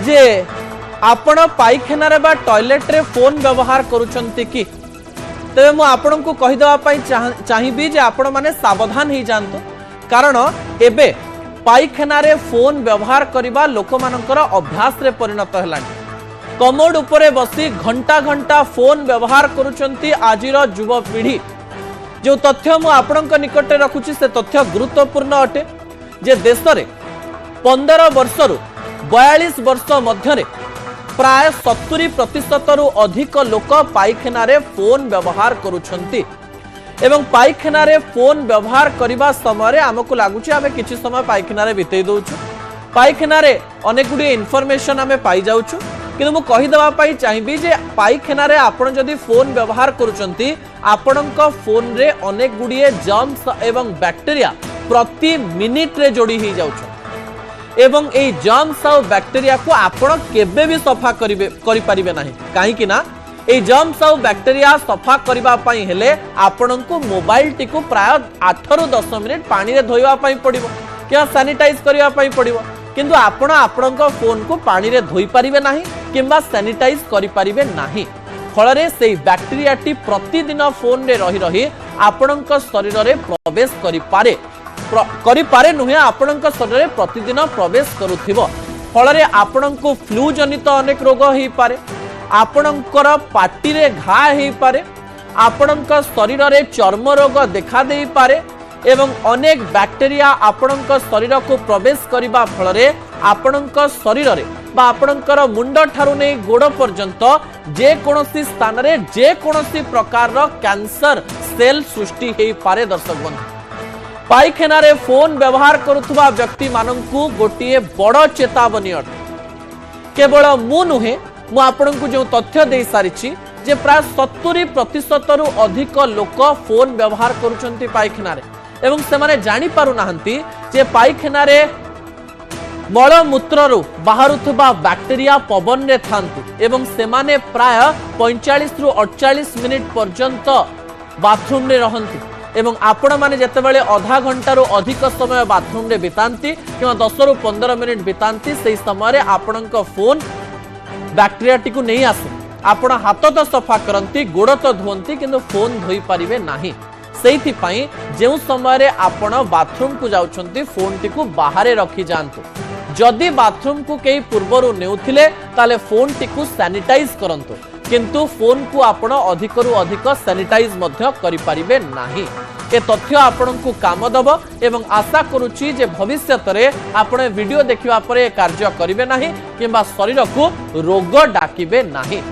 जे आपण पाइखाना रे बा टॉयलेट रे फोन व्यवहार करूछंती कि तबे मु आपण को कहि देबा पई चाहिबी जे आपण माने सावधान ही जानतो कारण एबे पाइखाना रे फोन व्यवहार करिबा लोक मानकर अभ्यास रे परिणत हेलानी। कमोड उपरे बसी घंटा घंटा फोन व्यवहार करूछंती आजिर युवा पीढ़ी। जो तथ्य मु आपण निकटे रखुची से तथ्य गुरुत्वपूर्ण अटे जे देश रे 15 वर्ष रु 42 वर्ष मध्य प्राय 70% रु अधिक लोक पाइखाना रे फोन व्यवहार करूछंती एवं पाइखाना रे फोन व्यवहार करबा समय आमको लागुची आमे किछि समय पाइखाना रे बितेई दोछु। पाइखाना रे अनेक गुडी इन्फॉर्मेशन आमे पाई जाउछु किंतु मु कहि देबा पई चाहिबी जे पाइखाना रे आपण जदि फोन व्यवहार करूछंती आपणक फोन रे अनेक गुडी जर्म्स एवं बैक्टीरिया प्रति मिनिट रे जोड़ी ही जाउछु एवं ए जर्म्स और बैक्टीरिया को आपण केबे भी सफा करि परिबे नाही काहे कि ना ए जर्म्स और बैक्टीरिया सफा करबा पई हेले आपण को मोबाइल टी को प्राय 8 रु 10 मिनिट पानी रे धोइबा पई पड़िबो क्या सैनिटाइज करबा पई पड़िबो किंतु आपण आपणक फोन को पानी रे धोई परिबे नाही किंबा सैनिटाइज करि परिबे नाही फल रे सेही बैक्टीरिया टी प्रतिदिन फोन रे रही रही आपणक शरीर रे प्रवेश करि पारे नुहे आपणक शरीर रे प्रतिदिन प्रवेश करूथिबो फल रे आपणक फ्लू जनित अनेक रोग हेई पारे आपणकर पाटी रे घा हेई पारे आपणक शरीर रे चर्म रोग देखा देई पारे एवं अनेक बैक्टीरिया आपणक शरीर को प्रवेश करिबा फल रे आपणक शरीर रे बा आपणकर मुंड ठारू नै गोड़ पर्यंत जे कोनोसी स्थान रे जे कोनोसी प्रकार रो कैंसर सेल सृष्टि हेई पारे। दर्शक बंधु पाइखाना रे फोन व्यवहार करुथुबा व्यक्ति माननकु गोटिए बड़ चेतावनी अटे केवल मु नुहे मु आपनकु जो तथ्य दे सारिछि जे प्राय 70% रु अधिक लोक फोन व्यवहार करूछंती पाइखाना रे एवं से माने जानि पारु नाहंती जे पाइखाना रे मल मूत्र रु बाहरुथुबा बैक्टीरिया पवन रे थांती एवं से माने प्राय 45 रु 48 मिनिट पर्यंत बाथरूम रे रहंती एवं आपण माने जेतेबेले आधा घंटा रु अधिक समय बाथरूम रे बितांती किंवा 10 रु 15 मिनिट बितांती सेही समय रे आपणक फोन बैक्टीरिया टी को नहीं आसे आपण हाथ तो सफा करंती गोड़ तो धुवंती किंतु फोन धोई पारिबे नाही सेहिथि पई जेउ समय रे आपण बाथरूम को जाउछंती फोन टी को बाहरे रखी जानतु जदि बाथरूम को केही पूर्वरु नेउथिले ताले फोन टी को सैनिटाइज करंतु किंतु फोन को आपण अधिक रु अधिक सैनिटाइज मध्य करि पारिबे नाही। ए तथ्य आपण को काम दबो एवं आशा करूची जे भविष्यत रे आपण वीडियो देखिबा परे कार्य करिवे नाही किंबा शरीर को रोग डाकिबे नाही।